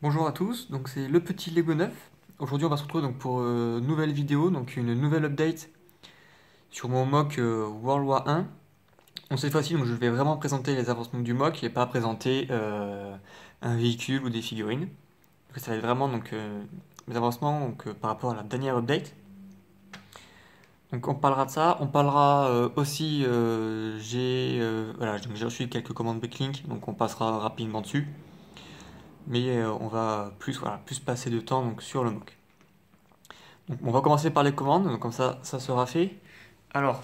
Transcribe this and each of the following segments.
Bonjour à tous, donc c'est le petit Lego 9. Aujourd'hui on va se retrouver donc pour une nouvelle vidéo, donc une nouvelle update sur mon mock World War 1. Donc cette fois-ci donc, je vais vraiment présenter les avancements du mock et pas présenter un véhicule ou des figurines. Donc, ça va être vraiment donc, mes avancements donc, par rapport à la dernière update. Donc on parlera de ça, on parlera aussi, voilà, j'ai reçu quelques commandes Backlink, donc on passera rapidement dessus. Mais on va plus, voilà, plus passer de temps donc, sur le mock. Donc, on va commencer par les commandes, donc comme ça sera fait. Alors,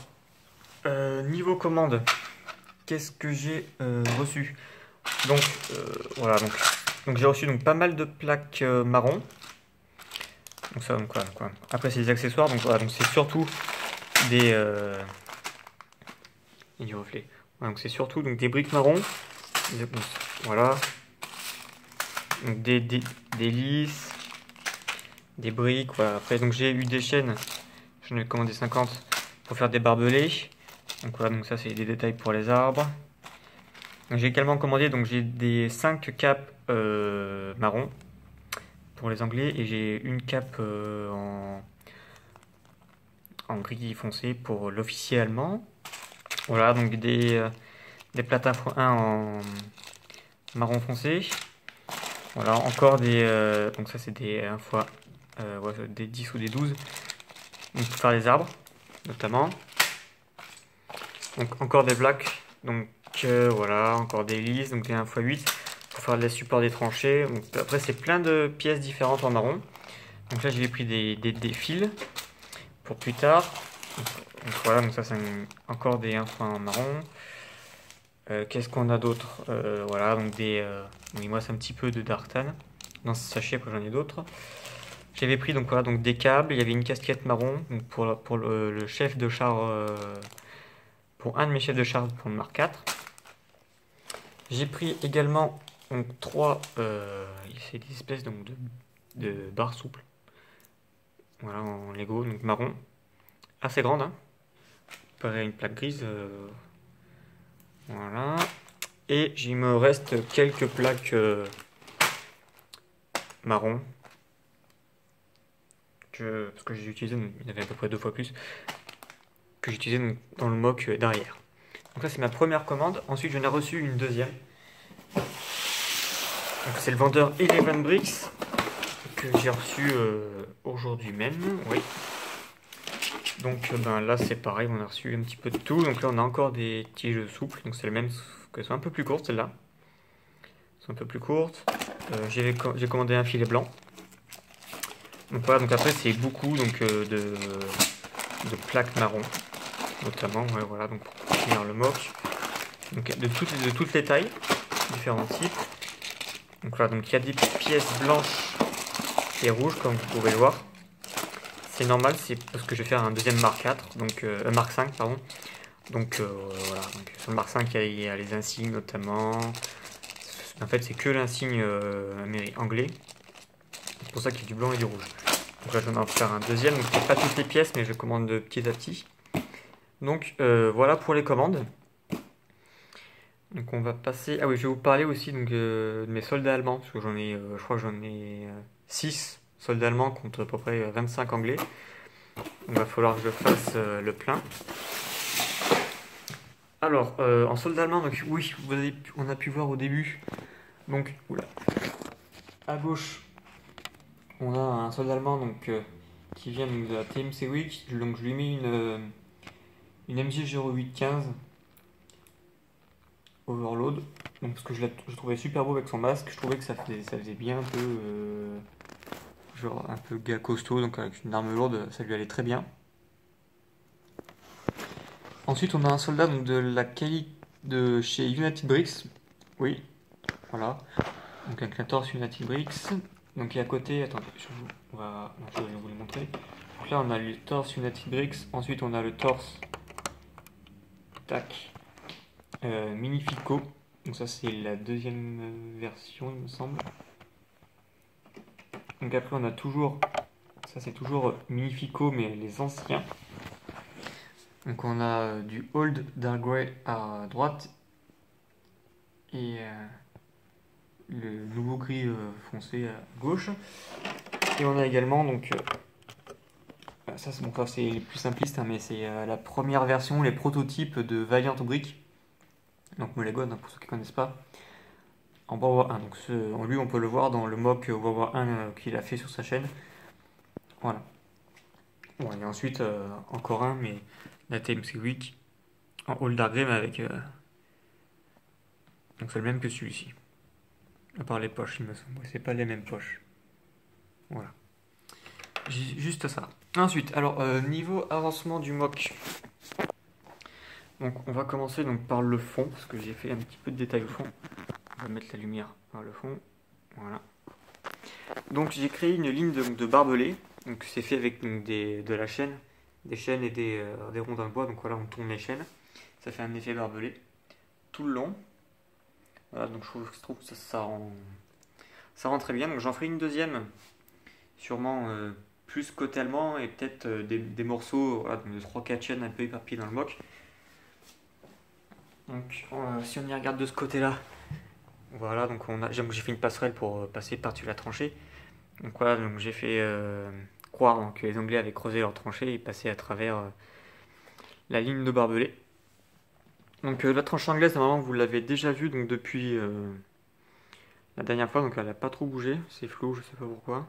niveau commande, qu'est-ce que j'ai reçu? Donc, voilà, donc j'ai reçu donc, pas mal de plaques marron. Donc ça, donc quoi. Après, c'est des accessoires, donc voilà, donc c'est surtout des... et du reflet. Voilà, donc c'est surtout donc, des briques marron. Voilà. Donc des lisses, des briques, voilà. Après, donc j'ai eu des chaînes, j'en ai commandé 50 pour faire des barbelés. Donc voilà, donc ça c'est des détails pour les arbres. J'ai également commandé, donc j'ai des 5 capes marron pour les anglais et j'ai une cape en gris foncé pour l'officier allemand. Voilà, donc des plats 1 en marron foncé. Voilà, encore donc ça c'est des 1 fois ouais, des 10 ou des 12 donc pour faire les arbres notamment. Donc encore des plaques, donc voilà, encore des lisses, donc des 1x8 pour faire les supports des tranchées. Donc, après c'est plein de pièces différentes en marron. Donc là j'ai pris des fils pour plus tard. Donc voilà, donc ça c'est encore des 1 fois en marron. Qu'est-ce qu'on a d'autre? Voilà, donc il me reste un petit peu de Dartan dans ce sachet, après j'en ai d'autres. J'avais pris donc voilà, donc des câbles, il y avait une casquette marron donc pour le chef de char, pour un de mes chefs de char pour le Mark IV. J'ai pris également donc c'est des espèces donc de barres souples. Voilà en Lego, donc marron, assez grande, hein. Pareil une plaque grise. Voilà. Et il me reste quelques plaques marron parce que j'ai utilisé, il y en avait à peu près 2 fois plus que j'ai utilisé dans le mock derrière. Donc ça c'est ma première commande. Ensuite j'en ai reçu une deuxième. C'est le vendeur Eleven Bricks que j'ai reçu aujourd'hui même. Oui. Donc là c'est pareil, on a reçu un petit peu de tout. Donc là on a encore des tiges souples. Donc c'est le même, qu'elles sont un peu plus courtes celles-là. Elles sont un peu plus courtes. J'ai commandé un filet blanc. Donc voilà, donc après c'est beaucoup donc, de plaques marron notamment. Ouais, voilà, donc pour finir le mock. Donc de toutes les tailles, différents types. Donc voilà, donc il y a des pièces blanches et rouges comme vous pouvez le voir. C'est normal, c'est parce que je vais faire un deuxième Mark IV, donc Mark V, pardon. Donc voilà, donc, sur le Mark V il y a les insignes notamment. En fait c'est que l'insigne anglais. C'est pour ça qu'il y a du blanc et du rouge. Donc là je vais en faire un deuxième, donc pas toutes les pièces mais je commande petit à petit. Donc voilà pour les commandes. Donc on va passer... Ah oui, je vais vous parler aussi donc, de mes soldats allemands, parce que je crois que j'en ai 6 soldats allemands contre à peu près 25 anglais. Il va falloir que je fasse le plein. Alors, en soldats allemands, donc oui, on a pu voir au début, donc, oula, à gauche, on a un soldat allemand donc, qui vient donc, de la TMC Week, donc je lui ai mis une MJ0815 Overload, donc, parce que je trouvais super beau avec son masque, je trouvais que ça faisait bien un peu, genre un peu gars costaud, donc avec une arme lourde, ça lui allait très bien. Ensuite, on a un soldat donc, de la qualité de chez United Bricks, oui, voilà, donc avec la torse United Bricks, donc et à côté, attendez, je vais vous le montrer. Donc là, on a le torse United Bricks, ensuite on a le torse, tac, Minifico, donc ça c'est la deuxième version, il me semble. Donc après, on a toujours, ça c'est toujours Minifico, mais les anciens. Donc on a du Old Dark Grey à droite et le nouveau gris foncé à gauche. Et on a également donc ça c'est les plus simplistes, hein, mais c'est la première version, les prototypes de Valiant Brick. Donc Molegon, hein, pour ceux qui ne connaissent pas, en World War 1. Donc lui, on peut le voir dans le mock World War 1 qu'il a fait sur sa chaîne. Voilà. Bon, et ensuite encore un, mais la TMC Week en All Dark Gray, mais avec donc c'est le même que celui-ci. À part les poches, il me semble. C'est pas les mêmes poches. Voilà. Juste ça. Ensuite, alors niveau avancement du mock. Donc on va commencer donc par le fond, parce que j'ai fait un petit peu de détail au fond. On va mettre la lumière par le fond. Voilà. Donc j'ai créé une ligne de barbelés. Donc c'est fait avec donc, de la chaîne, des chaînes et des rondins de bois. Donc voilà, on tourne les chaînes. Ça fait un effet barbelé tout le long. Voilà, donc je trouve que ça rend très bien. Donc j'en ferai une deuxième, sûrement plus côté allemand et peut-être des morceaux voilà, de 3-4 chaînes un peu éparpillées dans le mock. Donc si on y regarde de ce côté-là, voilà, donc j'ai fait une passerelle pour passer par-dessus la tranchée. Donc voilà, donc j'ai fait croire que les Anglais avaient creusé leur tranchée et passé à travers la ligne de barbelés. Donc la tranchée anglaise, normalement vous l'avez déjà vue donc depuis la dernière fois, donc elle n'a pas trop bougé, c'est flou, je sais pas pourquoi.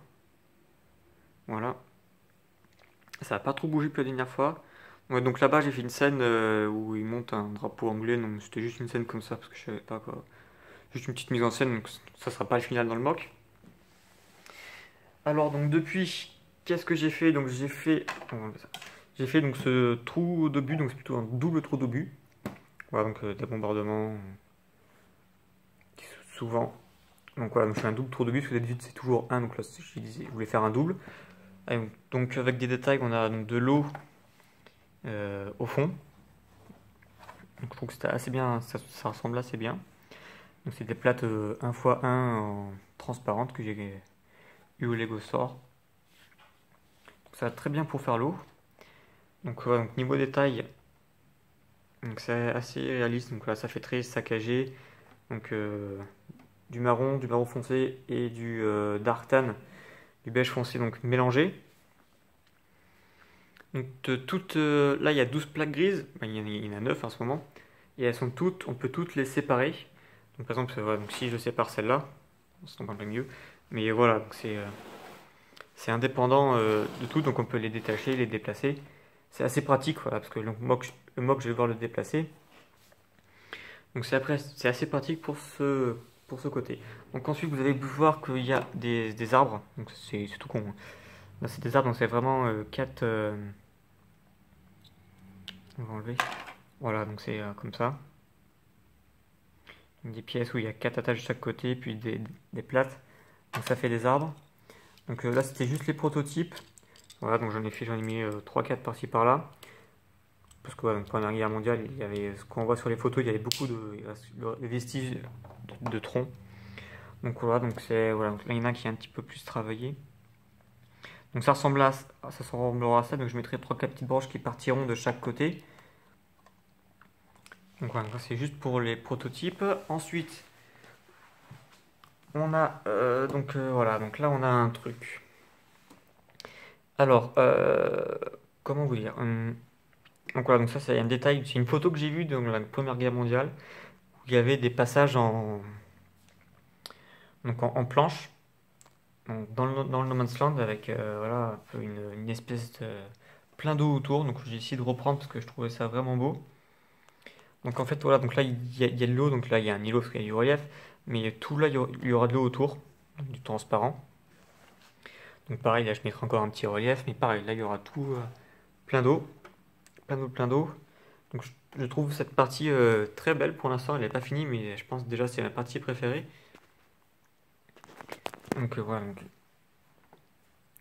Voilà. Ça n'a pas trop bougé depuis la dernière fois. Ouais, donc là-bas j'ai fait une scène où il monte un drapeau anglais, donc c'était juste une scène comme ça parce que je savais pas quoi. Juste une petite mise en scène, donc ça sera pas le final dans le mock. Alors donc depuis, qu'est-ce que j'ai fait? Donc j'ai fait donc ce trou d'obus, donc c'est plutôt un double trou d'obus. Voilà, donc des bombardements souvent. Donc voilà, donc je fais un double trou d'obus, parce que d'habitude c'est toujours un, donc là je voulais faire un double. Et donc avec des détails, on a donc de l'eau au fond. Donc je trouve que c'était assez bien, ça ressemble assez bien. Donc c'est des plates 1x1 en transparente que j'ai eu au Lego Store. Donc ça va très bien pour faire l'eau. Donc, donc niveau détail, donc c'est assez réaliste. Donc là ça fait très saccagé. Donc du marron foncé et du dark tan, du beige foncé donc mélangé. Donc là il y a 12 plaques grises, il y en a 9 en ce moment. Et elles sont toutes, on peut toutes les séparer. Donc par exemple, voilà, donc si je sépare celle-là, ça tombe un peu mieux. Mais voilà, c'est indépendant de tout, donc on peut les détacher, les déplacer. C'est assez pratique, voilà, parce que le mock, je vais devoir le déplacer. Donc c'est assez pratique pour ce côté. Donc ensuite, vous allez voir qu'il y a des arbres. Donc c'est tout con. Là, c'est des arbres, donc c'est vraiment 4... on va enlever. Voilà, donc c'est comme ça. Des pièces où il y a 4 attaches de chaque côté, puis des plates. Donc ça fait des arbres. Donc là c'était juste les prototypes. Voilà, donc j'en ai mis 3-4 par-ci par-là. Parce que voilà, donc, pendant la Guerre mondiale, il y avait ce qu'on voit sur les photos, il y avait beaucoup de vestiges de troncs. Donc voilà, donc voilà, donc là il y en a un qui est un petit peu plus travaillé. Donc ça ressemblera à ça, donc je mettrai 3-4 petites branches qui partiront de chaque côté. Donc voilà, c'est juste pour les prototypes. Ensuite, on a voilà, donc là on a un truc. Alors, comment vous dire? Donc voilà, donc ça c'est un détail, c'est une photo que j'ai vue dans la Première Guerre mondiale où il y avait des passages en planche, donc dans le No Man's Land avec voilà, un peu une espèce de plein d'eau autour. Donc j'ai essayé de reprendre parce que je trouvais ça vraiment beau. Donc en fait voilà, donc là il y a de l'eau, donc là il y a un îlot parce qu'il y a du relief, mais tout là il y aura de l'eau autour, donc du transparent. Donc pareil là je mettrai encore un petit relief, mais pareil là il y aura tout plein d'eau, plein d'eau. Donc je trouve cette partie très belle pour l'instant, elle n'est pas finie, mais je pense déjà c'est ma partie préférée. Donc voilà, donc,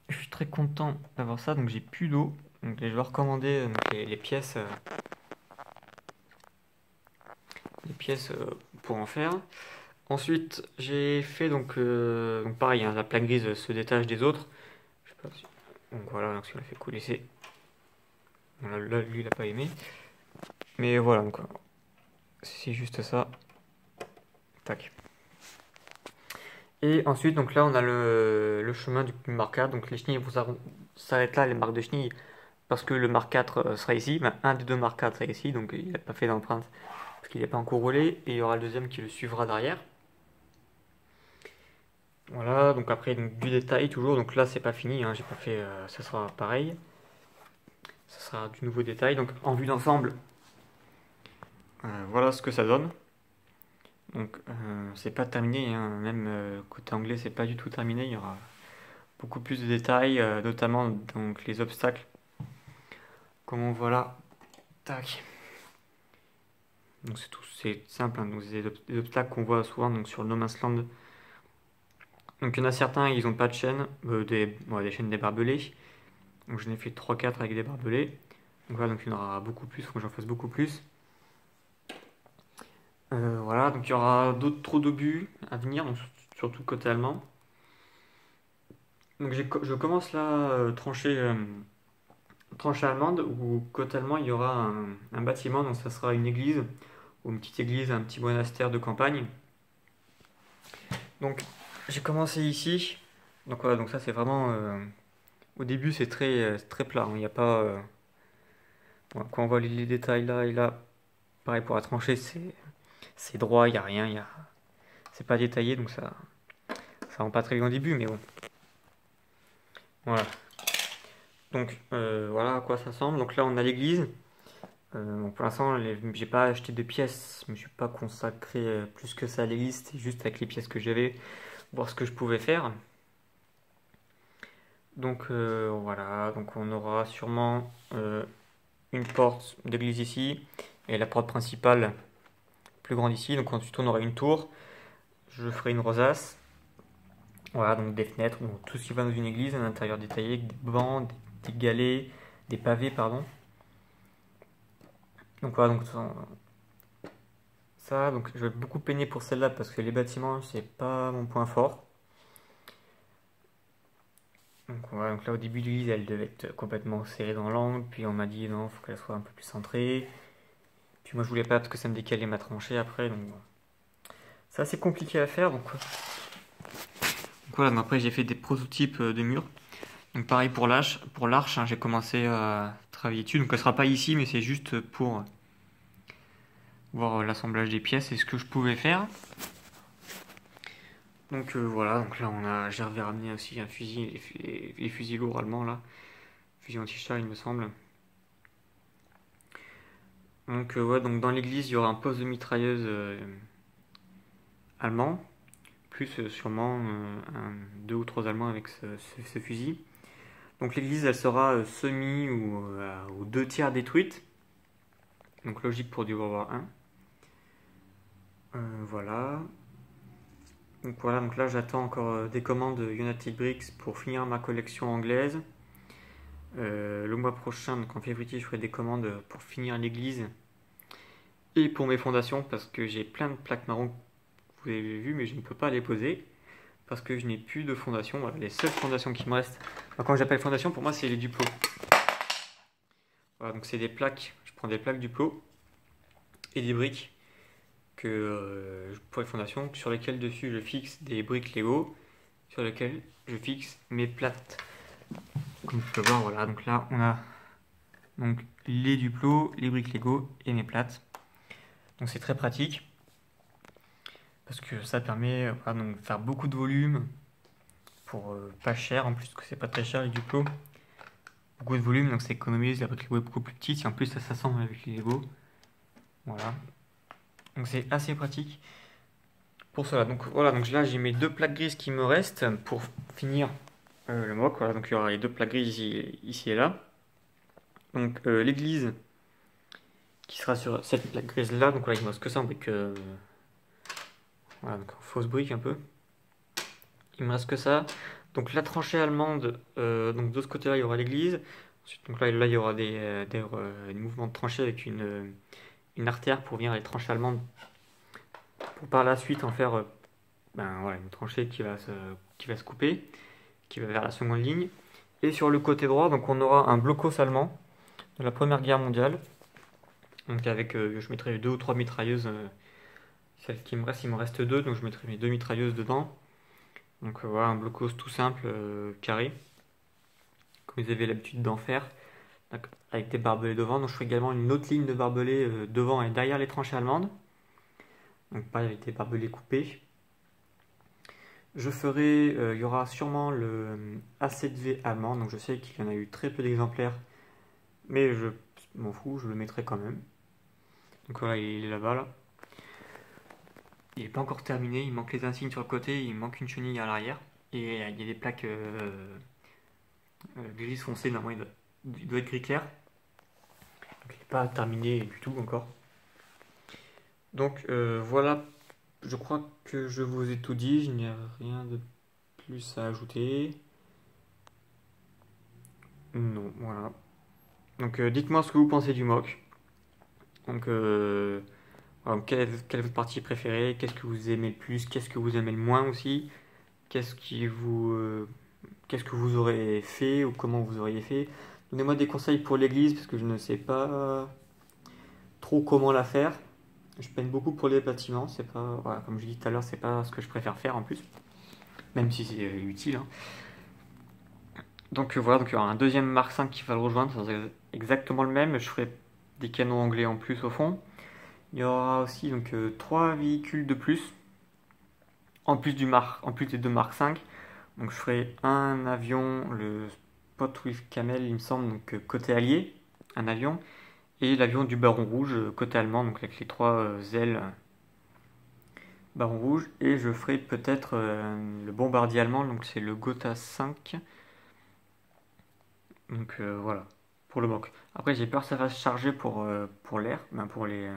je suis très content d'avoir ça, donc j'ai plus d'eau. Donc je vais recommander les pièces, pour en faire. Ensuite j'ai fait donc pareil, hein, la plaque grise se détache des autres. Je sais pas si... Donc voilà, donc si on la fait coulisser. Là, lui il a pas aimé. Mais voilà, donc c'est juste ça. Tac. Et ensuite, donc là, on a le chemin du marque 4. Donc les chenilles vont s'arrêter là, les marques de chenilles, parce que le marque 4 sera ici. Ben, un des deux marque 4 sera ici, donc il n'a pas fait d'empreinte parce qu'il n'est pas encore roulé. Et il y aura le deuxième qui le suivra derrière. Voilà, donc après, donc, du détail toujours. Donc là, c'est pas fini, hein, j'ai pas fait, ça sera pareil. Ça sera du nouveau détail. Donc en vue d'ensemble, voilà ce que ça donne. Donc c'est pas terminé, hein. Même côté anglais, c'est pas du tout terminé. Il y aura beaucoup plus de détails, notamment donc les obstacles. Comme on voit là, tac. Donc c'est tout, c'est simple, hein. Donc c'est des obstacles qu'on voit souvent donc sur le No Man's Land. Donc il y en a certains, ils ont pas de chaîne, des chaînes débarbelées. Donc j'en ai fait 3-4 avec des barbelés. Donc voilà, donc il y en aura beaucoup plus, faut que j'en fasse beaucoup plus. Voilà, donc il y aura d'autres trous d'obus à venir, donc surtout côté allemand. Donc je commence là tranchée allemande, où côté allemand il y aura un bâtiment, donc ça sera une église, ou une petite église, un petit monastère de campagne. Donc j'ai commencé ici, donc voilà, donc ça c'est vraiment, au début c'est très plat, hein. Il n'y a pas, voilà, quand on voit les détails là et là, pareil pour la tranchée c'est droit, il n'y a rien, c'est pas détaillé, donc ça rend pas très bien au début, mais bon. Voilà. Donc voilà à quoi ça ressemble. Donc là on a l'église. Donc pour l'instant j'ai pas acheté de pièces, je me suis pas consacré plus que ça à l'église, c'était juste avec les pièces que j'avais, voir ce que je pouvais faire. Donc voilà, donc on aura sûrement une porte d'église ici et la porte principale plus grande ici. Donc ensuite on aura une tour, je ferai une rosace. Voilà, donc des fenêtres, donc tout ce qui va dans une église, un intérieur détaillé, avec des bancs, des galets, des pavés, pardon. Donc voilà, donc ça, donc je vais beaucoup peiner pour celle-là parce que les bâtiments, c'est pas mon point fort. Donc voilà, donc là au début de l'église, elle devait être complètement serrée dans l'angle, puis on m'a dit non, faut qu'elle soit un peu plus centrée. Puis moi je voulais pas parce que ça me décalait ma tranchée après, donc voilà. C'est assez compliqué à faire, donc voilà, donc après j'ai fait des prototypes de murs. Donc pareil pour l'arche, hein, j'ai commencé à travailler dessus, donc elle sera pas ici, mais c'est juste pour voir l'assemblage des pièces et ce que je pouvais faire. Donc voilà, donc là j'avais ramené aussi un fusil, les fusils lourds allemands là, fusil anti-char il me semble. Donc ouais, donc dans l'église il y aura un poste de mitrailleuse allemand, plus sûrement deux ou trois allemands avec ce fusil. Donc l'église elle sera semi ou deux tiers détruite, donc logique pour du World War 1. Voilà. Donc voilà, donc là j'attends encore des commandes United Bricks pour finir ma collection anglaise. Le mois prochain, donc en février, je ferai des commandes pour finir l'église et pour mes fondations parce que j'ai plein de plaques marron que vous avez vu, mais je ne peux pas les poser parce que je n'ai plus de fondation. Voilà, les seules fondations qui me restent. Enfin, quand j'appelle fondation, pour moi c'est les duplos. Voilà, donc c'est des plaques. Je prends des plaques duplos et des briques pour les fondations, sur lesquelles dessus je fixe des briques Lego, sur lesquelles je fixe mes plates. Comme tu peux voir, voilà, donc là on a donc les duplos, les briques Lego et mes plates. Donc c'est très pratique parce que ça permet voilà, donc, de faire beaucoup de volume pour pas cher, en plus que c'est pas très cher les duplos. Beaucoup de volume, donc ça économise, la brique Lego est beaucoup plus petite et en plus ça s'assemble avec les Lego. Voilà. Donc c'est assez pratique pour cela. Donc voilà, donc là j'ai mes deux plaques grises qui me restent pour finir le mock. Voilà, donc il y aura les deux plaques grises ici et là. Donc l'église qui sera sur cette plaque grise là, donc voilà, il me reste que ça avec voilà, donc en fausse brique un peu. Il me reste que ça. Donc la tranchée allemande, donc de ce côté là il y aura l'église. Ensuite, donc là il y aura des mouvements de tranchée avec une artère pour venir les tranchées allemandes. Pour par la suite en faire voilà, une tranchée qui va se couper, qui va vers la seconde ligne. Et sur le côté droit, donc on aura un blocos allemand de la Première Guerre mondiale. Donc avec, je mettrai deux ou trois mitrailleuses. Celles qui me restent, il me reste deux, donc je mettrai mes deux mitrailleuses dedans. Donc voilà, un blocos tout simple, carré, comme vous avez l'habitude d'en faire, avec des barbelés devant. Donc je ferai également une autre ligne de barbelés devant et derrière les tranchées allemandes. Donc pareil avec des barbelés coupés. Je ferai, il y aura sûrement le A7V allemand, donc je sais qu'il y en a eu très peu d'exemplaires, mais je m'en fous, je le mettrai quand même. Donc voilà, il est là-bas là. Il n'est pas encore terminé, il manque les insignes sur le côté, il manque une chenille à l'arrière, et il y a des plaques gris foncé, normalement il doit être gris clair. Donc il n'est pas terminé du tout encore. Donc voilà, je crois que je vous ai tout dit, je n'ai rien de plus à ajouter. Non, voilà. Donc dites-moi ce que vous pensez du mock. Donc voilà, quelle est votre partie préférée? Qu'est-ce que vous aimez le plus? Qu'est-ce que vous aimez le moins aussi? Qu'est-ce qui vous, qu'est-ce que vous aurez fait ou comment vous auriez fait? Donnez-moi des conseils pour l'église parce que je ne sais pas trop comment la faire. Je peine beaucoup pour les bâtiments, c'est pas, voilà, comme je dis tout à l'heure, c'est pas ce que je préfère faire en plus, même si c'est utile, hein. Donc voilà, donc il y aura un deuxième Mark V qui va le rejoindre, c'est exactement le même. Je ferai des canons anglais en plus au fond. Il y aura aussi donc trois véhicules de plus, en plus des deux Mark V. Donc je ferai un avion, le Spotwith Camel, il me semble, donc côté allié, un avion, et l'avion du Baron Rouge côté allemand, donc avec les trois ailes Baron Rouge. Et je ferai peut-être le bombardier allemand, donc c'est le Gotha 5. Donc voilà, pour le mock. Après j'ai peur que ça fasse charger pour l'air, ben pour les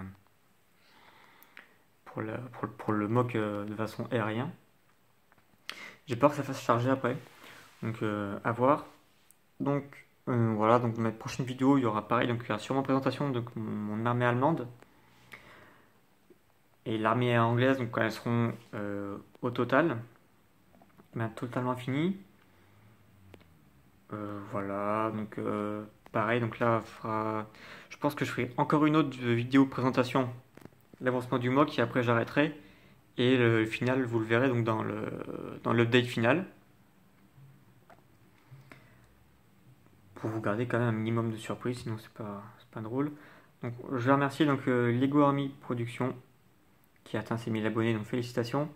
pour le mock de façon aérien. J'ai peur que ça fasse charger après. Donc à voir. Donc voilà, donc dans ma prochaine vidéo, il y aura pareil, donc il y aura sûrement présentation de mon armée allemande et l'armée anglaise, donc quand elles seront au total, ben, totalement finies. Voilà, donc pareil, donc là, je pense que je ferai encore une autre vidéo présentation, l'avancement du mock, et après j'arrêterai. Et le final, vous le verrez donc dans l'update final. Pour vous garder quand même un minimum de surprise, sinon c'est pas drôle. Donc je remercie donc Lego Army Production qui a atteint ses 1000 abonnés, donc félicitations.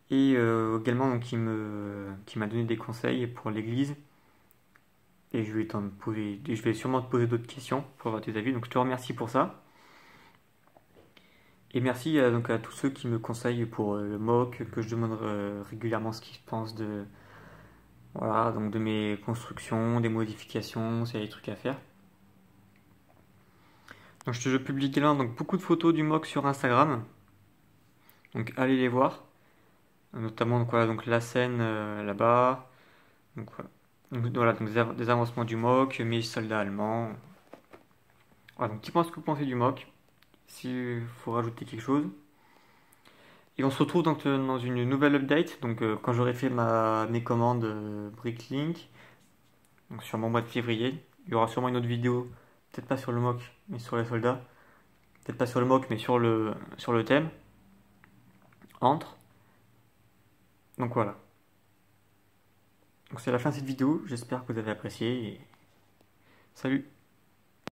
Et également donc, qui m'a donné des conseils pour l'église. Et je vais sûrement te poser d'autres questions pour avoir tes avis. Donc je te remercie pour ça. Et merci donc à tous ceux qui me conseillent pour le mock, que je demande régulièrement ce qu'ils pensent de, voilà, donc de mes constructions, des modifications, s'il y a des trucs à faire. Donc je publie également donc, beaucoup de photos du mock sur Instagram. Donc allez les voir. Notamment donc, voilà, donc la scène là-bas. Donc voilà. Donc, des avancements du mock, mes soldats allemands. Voilà, donc dites-moi ce que vous pensez du mock. S'il faut rajouter quelque chose. Et on se retrouve donc dans une nouvelle update. Donc quand j'aurai fait mes commandes Bricklink. Donc sur mon mois de février. Il y aura sûrement une autre vidéo. Peut-être pas sur le mock, mais sur les soldats. Peut-être pas sur le mock, mais sur le thème. Entre. Donc voilà. Donc c'est la fin de cette vidéo. J'espère que vous avez apprécié. Et salut!